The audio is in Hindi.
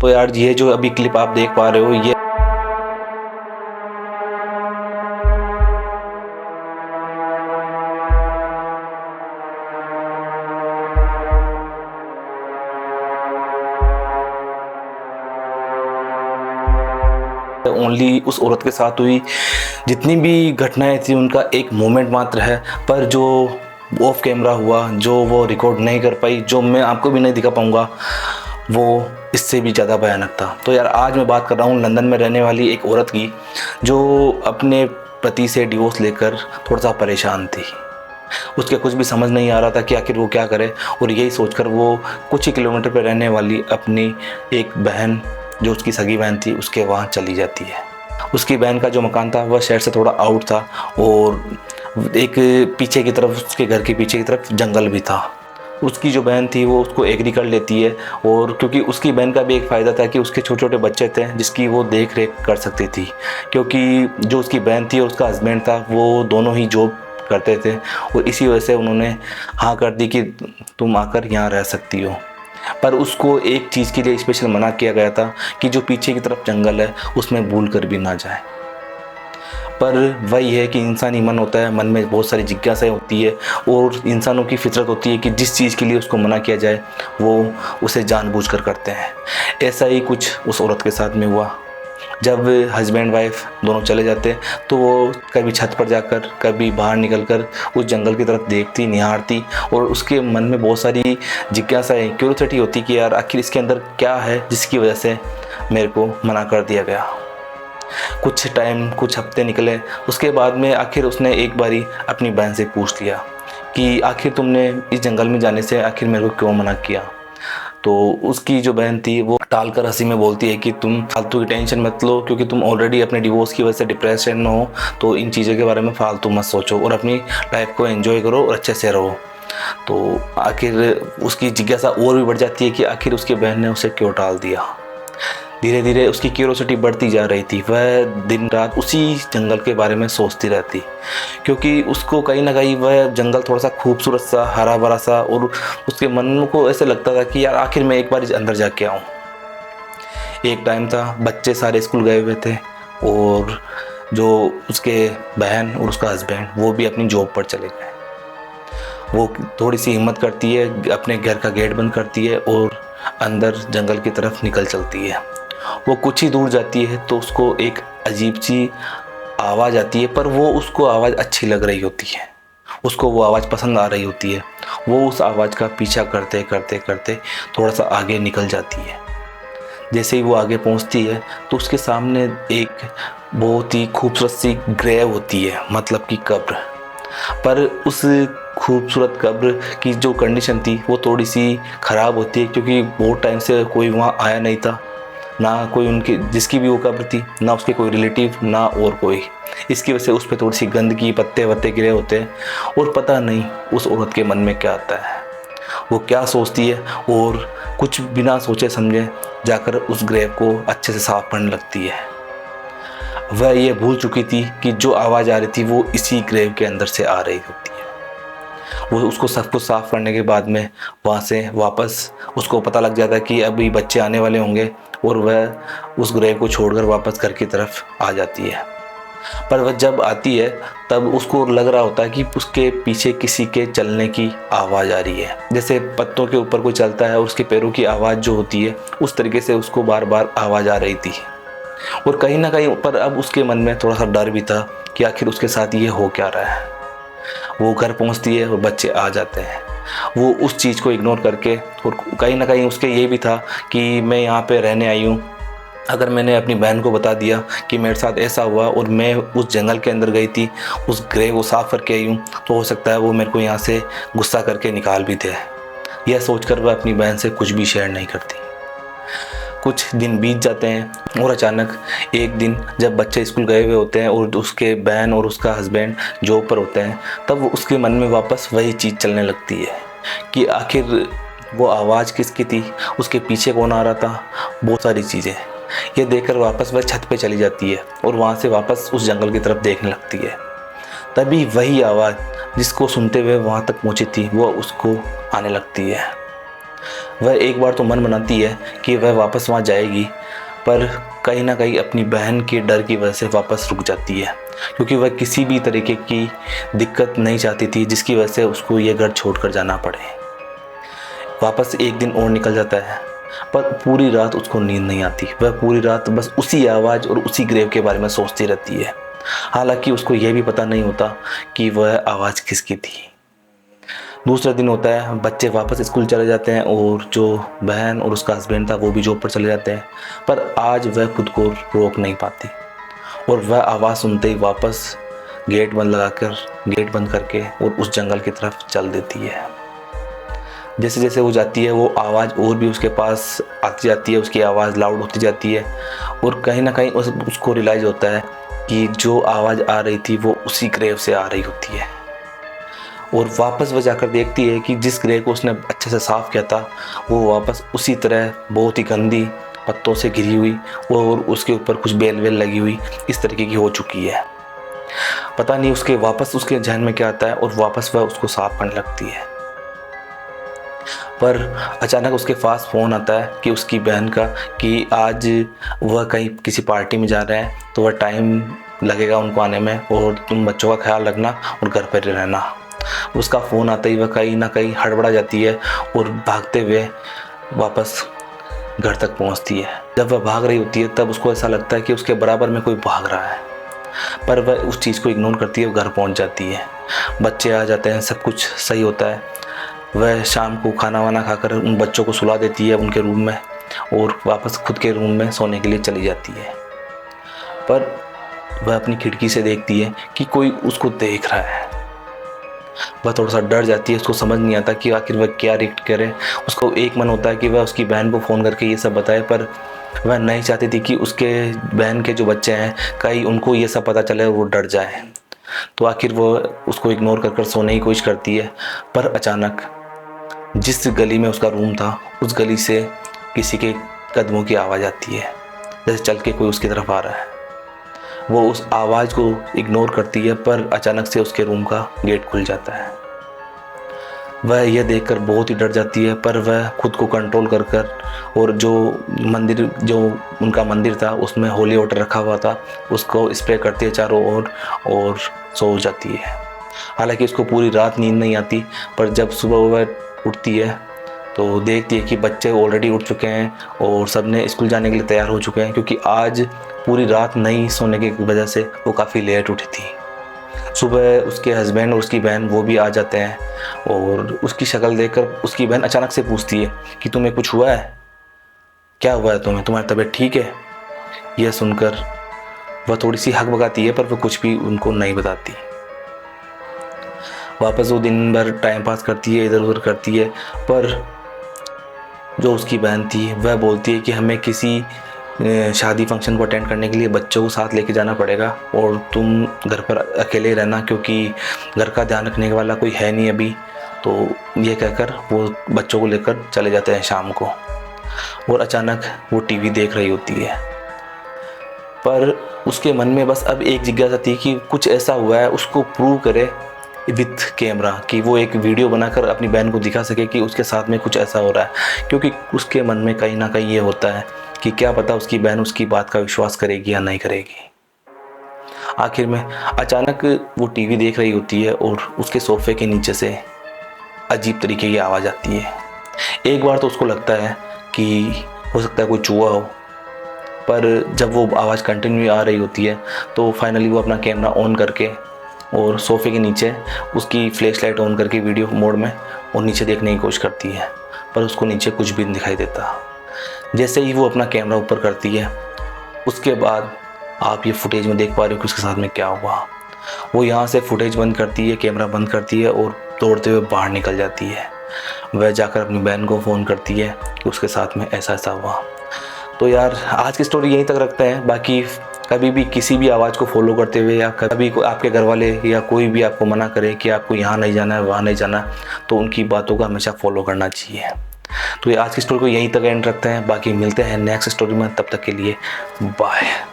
तो यार ये जो अभी क्लिप आप देख पा रहे हो, ये ओनली उस औरत के साथ हुई। जितनी भी घटनाएं थी उनका एक मोमेंट मात्र है, पर जो ऑफ कैमरा हुआ, जो वो रिकॉर्ड नहीं कर पाई, जो मैं आपको भी नहीं दिखा पाऊँगा, वो इससे भी ज़्यादा भयानक था। तो यार आज मैं बात कर रहा हूँ लंदन में रहने वाली एक औरत की, जो अपने पति से डिवोर्स लेकर थोड़ा सा परेशान थी। उसके कुछ भी समझ नहीं आ रहा था कि आखिर वो क्या करे, और यही सोचकर वो कुछ ही किलोमीटर पर रहने वाली अपनी एक बहन, जो उसकी सगी बहन थी, उसके वहाँ चली जाती है। उसकी बहन का जो मकान था वह शहर से थोड़ा आउट था, और एक पीछे की तरफ, उसके घर के पीछे की तरफ जंगल भी था। उसकी जो बहन थी वो उसको एग्री कर लेती है, और क्योंकि उसकी बहन का भी एक फ़ायदा था कि उसके छोटे छोटे बच्चे थे जिसकी वो देख रेख कर सकती थी, क्योंकि जो उसकी बहन थी और उसका हस्बैंड था वो दोनों ही जॉब करते थे, और इसी वजह से उन्होंने हाँ कर दी कि तुम आकर यहाँ रह सकती हो। पर उसको एक चीज़ के लिए स्पेशल मना किया गया था कि जो पीछे की तरफ जंगल है उसमें भूल कर भी ना जाए। पर वही है कि इंसानी मन होता है, मन में बहुत सारी जिज्ञासाएं होती है, और इंसानों की फितरत होती है कि जिस चीज़ के लिए उसको मना किया जाए वो उसे जानबूझकर करते हैं। ऐसा ही कुछ उस औरत के साथ में हुआ। जब हस्बैंड वाइफ दोनों चले जाते तो वो कभी छत पर जाकर, कभी बाहर निकलकर उस जंगल की तरफ देखती, निहारती, और उसके मन में बहुत सारी जिज्ञासाएं, क्यूरियोसिटी होती कि यार आखिर इसके अंदर क्या है जिसकी वजह से मेरे को मना कर दिया गया। कुछ टाइम, कुछ हफ्ते निकले, उसके बाद में आखिर उसने एक बारी अपनी बहन से पूछ लिया कि आखिर तुमने इस जंगल में जाने से आखिर मेरे को क्यों मना किया। तो उसकी जो बहन थी वो टाल कर हंसी में बोलती है कि तुम फालतू की टेंशन मत लो, क्योंकि तुम ऑलरेडी अपने डिवोर्स की वजह से डिप्रेशन में हो, तो इन चीज़ों के बारे में फालतू मत सोचो और अपनी लाइफ को एंजॉय करो और अच्छे से रहो। तो आखिर उसकी जिज्ञासा और भी बढ़ जाती है कि आखिर उसकी बहन ने उसे क्यों टाल दिया। धीरे धीरे उसकी क्यूरियोसिटी बढ़ती जा रही थी। वह दिन रात उसी जंगल के बारे में सोचती रहती, क्योंकि उसको कहीं ना कहीं वह जंगल थोड़ा सा खूबसूरत सा, हरा भरा सा, और उसके मन को ऐसे लगता था कि यार आखिर मैं एक बार इस अंदर जाके आऊँ। एक टाइम था, बच्चे सारे स्कूल गए हुए थे, और जो उसके बहन और उसका हस्बैंड वो भी अपनी जॉब पर चले गए। वो थोड़ी सी हिम्मत करती है, अपने घर का गेट बंद करती है और अंदर जंगल की तरफ निकल चलती है। वो कुछ ही दूर जाती है तो उसको एक अजीब सी आवाज़ आती है, पर वो उसको आवाज़ अच्छी लग रही होती है, उसको वो आवाज़ पसंद आ रही होती है। वो उस आवाज़ का पीछा करते करते करते थोड़ा सा आगे निकल जाती है। जैसे ही वो आगे पहुंचती है तो उसके सामने एक बहुत ही खूबसूरत सी ग्रेव होती है, मतलब कि कब्र। पर उस खूबसूरत कब्र की जो कंडीशन थी वो थोड़ी सी ख़राब होती है, क्योंकि बहुत टाइम से कोई वहाँ आया नहीं था, ना कोई उनकी जिसकी भी वो कब्र थी, ना उसके कोई रिलेटिव, ना और कोई। इसकी वजह से उस पर थोड़ी सी गंदगी, पत्ते वत्ते गिरे होते हैं, और पता नहीं उस औरत के मन में क्या आता है, वो क्या सोचती है, और कुछ बिना सोचे समझे जाकर उस ग्रेव को अच्छे से साफ करने लगती है। वह ये भूल चुकी थी कि जो आवाज़ आ रही थी वो इसी ग्रेव के अंदर से आ रही होती है। वो उसको सब कुछ साफ़ करने के बाद में वहाँ से वापस उसको पता लग जाता है कि अभी बच्चे आने वाले होंगे, और वह उस ग्रेव को छोड़कर वापस घर की तरफ आ जाती है। पर वह जब आती है तब उसको लग रहा होता है कि उसके पीछे किसी के चलने की आवाज़ आ रही है, जैसे पत्तों के ऊपर कोई चलता है और उसके पैरों की आवाज़ जो होती है, उस तरीके से उसको बार बार आवाज़ आ रही थी। और कहीं ना कहीं पर अब उसके मन में थोड़ा सा डर भी था कि आखिर उसके साथ ये हो क्या रहा है। वो घर पहुंचती है और बच्चे आ जाते हैं। वो उस चीज़ को इग्नोर करके, और कहीं ना कहीं उसके ये भी था कि मैं यहाँ पे रहने आई हूँ, अगर मैंने अपनी बहन को बता दिया कि मेरे साथ ऐसा हुआ और मैं उस जंगल के अंदर गई थी, उस ग्रेव को साफ करके आई हूँ, तो हो सकता है वो मेरे को यहाँ से गुस्सा करके निकाल भी दे। यह सोचकर वह अपनी बहन से कुछ भी शेयर नहीं करती। कुछ दिन बीत जाते हैं, और अचानक एक दिन जब बच्चे स्कूल गए हुए होते हैं और उसके बहन और उसका हस्बैंड जॉब पर होते हैं, तब उसके मन में वापस वही चीज़ चलने लगती है कि आखिर वो आवाज़ किसकी थी, उसके पीछे कौन आ रहा था, बहुत सारी चीज़ें। ये देखकर वापस वह छत पे चली जाती है और वहाँ से वापस उस जंगल की तरफ देखने लगती है। तभी वही आवाज़ जिसको सुनते हुए वहाँ तक पहुँची थी वो उसको आने लगती है। वह एक बार तो मन बनाती है कि वह वापस वहाँ जाएगी, पर कहीं ना कहीं अपनी बहन के डर की वजह से वापस रुक जाती है, क्योंकि वह किसी भी तरीके की दिक्कत नहीं चाहती थी जिसकी वजह से उसको ये घर छोड़कर जाना पड़े। वापस एक दिन और निकल जाता है, पर पूरी रात उसको नींद नहीं आती। वह पूरी रात बस उसी आवाज़ और उसी ग्रेव के बारे में सोचती रहती है। हालांकि उसको यह भी पता नहीं होता कि वह आवाज़ किसकी थी। दूसरा दिन होता है, बच्चे वापस स्कूल चले जाते हैं और जो बहन और उसका हस्बैंड था वो भी जॉब पर चले जाते हैं, पर आज वह खुद को रोक नहीं पाती और वह आवाज़ सुनते ही वापस गेट बंद करके और उस जंगल की तरफ चल देती है। जैसे जैसे वो जाती है वो आवाज़ और भी उसके पास आती जाती है, उसकी आवाज़ लाउड होती जाती है और कहीं ना कहीं उसको रियलाइज़ होता है कि जो आवाज़ आ रही थी वो उसी ग्रेव से आ रही होती है। और वापस वह जाकर देखती है कि जिस ग्रेव को उसने अच्छे से साफ़ किया था वो वापस उसी तरह बहुत ही गंदी पत्तों से घिरी हुई और उसके ऊपर कुछ बेल वेल लगी हुई इस तरीके की हो चुकी है। पता नहीं उसके वापस उसके ज़हन में क्या आता है और वापस वह उसको साफ करने लगती है। पर अचानक उसके पास फ़ोन आता है कि उसकी बहन का कि आज वह कहीं किसी पार्टी में जा रहे हैं, तो वह टाइम लगेगा उनको आने में और तुम बच्चों का ख्याल रखना और घर पर रहना। उसका फ़ोन आता ही वह कहीं ना कहीं हड़बड़ा जाती है और भागते हुए वापस घर तक पहुंचती है। जब वह भाग रही होती है तब उसको ऐसा लगता है कि उसके बराबर में कोई भाग रहा है, पर वह उस चीज़ को इग्नोर करती है, घर पहुंच जाती है। बच्चे आ जाते हैं, सब कुछ सही होता है। वह शाम को खाना वाना खाकर उन बच्चों को सुला देती है उनके रूम में और वापस खुद के रूम में सोने के लिए चली जाती है। पर वह अपनी खिड़की से देखती है कि कोई उसको देख रहा है। वह थोड़ा सा डर जाती है, उसको समझ नहीं आता कि आखिर वह क्या रिएक्ट करे। उसको एक मन होता है कि वह उसकी बहन को फ़ोन करके ये सब बताए, पर वह नहीं चाहती थी कि उसके बहन के जो बच्चे हैं कहीं उनको ये सब पता चले और वो डर जाए। तो आखिर वो उसको इग्नोर कर सोने की कोशिश करती है। पर अचानक जिस गली में उसका रूम था उस गली से किसी के कदमों की आवाज़ आती है, जैसे चल के कोई उसकी तरफ आ रहा है। वो उस आवाज़ को इग्नोर करती है, पर अचानक से उसके रूम का गेट खुल जाता है। वह यह देखकर बहुत ही डर जाती है, पर वह खुद को कंट्रोल कर और जो उनका मंदिर था उसमें होली वाटर रखा हुआ था उसको स्प्रे करती है चारों ओर और सो जाती है। हालांकि उसको पूरी रात नींद नहीं आती, पर जब सुबह वह उठती है तो देखती है कि बच्चे ऑलरेडी उठ चुके हैं और सब ने स्कूल जाने के लिए तैयार हो चुके हैं, क्योंकि आज पूरी रात नहीं सोने की वजह से वो काफ़ी लेट उठी थी। सुबह उसके हस्बैंड और उसकी बहन वो भी आ जाते हैं और उसकी शक्ल देखकर उसकी बहन अचानक से पूछती है कि तुम्हें कुछ हुआ है, क्या हुआ है तुम्हें, तुम्हारी तबीयत ठीक है? यह सुनकर वह थोड़ी सी हक बगाती है, पर वह कुछ भी उनको नहीं बताती। वापस वो दिन भर टाइम पास करती है, इधर उधर करती है, पर जो उसकी बहन थी वह बोलती है कि हमें किसी शादी फंक्शन को अटेंड करने के लिए बच्चों को साथ लेके जाना पड़ेगा और तुम घर पर अकेले रहना, क्योंकि घर का ध्यान रखने वाला कोई है नहीं अभी। तो ये कहकर वो बच्चों को लेकर चले जाते हैं शाम को। और अचानक वो टीवी देख रही होती है, पर उसके मन में बस अब एक जिज्ञासा थी कि कुछ ऐसा हुआ है उसको प्रूव करे विथ कैमरा, कि वो एक वीडियो बनाकर अपनी बहन को दिखा सके कि उसके साथ में कुछ ऐसा हो रहा है। क्योंकि उसके मन में कहीं ना कहीं ये होता है कि क्या पता उसकी बहन उसकी बात का विश्वास करेगी या नहीं करेगी। आखिर में अचानक वो टीवी देख रही होती है और उसके सोफे के नीचे से अजीब तरीके की आवाज़ आती है। एक बार तो उसको लगता है कि हो सकता है कोई चूहा हो, पर जब वो आवाज़ कंटिन्यू आ रही होती है तो फाइनली वो अपना कैमरा ऑन करके और सोफ़े के नीचे उसकी फ्लैश लाइट ऑन करके वीडियो मोड में और नीचे देखने की कोशिश करती है, पर उसको नीचे कुछ भी नहीं दिखाई देता। जैसे ही वो अपना कैमरा ऊपर करती है उसके बाद आप ये फुटेज में देख पा रहे हो कि उसके साथ में क्या हुआ। वो यहाँ से फुटेज बंद करती है, कैमरा बंद करती है और दौड़ते हुए बाहर निकल जाती है। वह जाकर अपनी बहन को फ़ोन करती है कि उसके साथ में ऐसा ऐसा हुआ। तो यार आज की स्टोरी यहीं तक रखते हैं। बाकी कभी भी किसी भी आवाज़ को फॉलो करते हुए या कभी आपके घर वाले या कोई भी आपको मना करे कि आपको यहाँ नहीं जाना है वहाँ नहीं जाना, तो उनकी बातों को हमेशा फॉलो करना चाहिए। तो ये आज की स्टोरी को यहीं तक एंड रखते हैं। बाकी मिलते हैं नेक्स्ट स्टोरी में, तब तक के लिए बाय।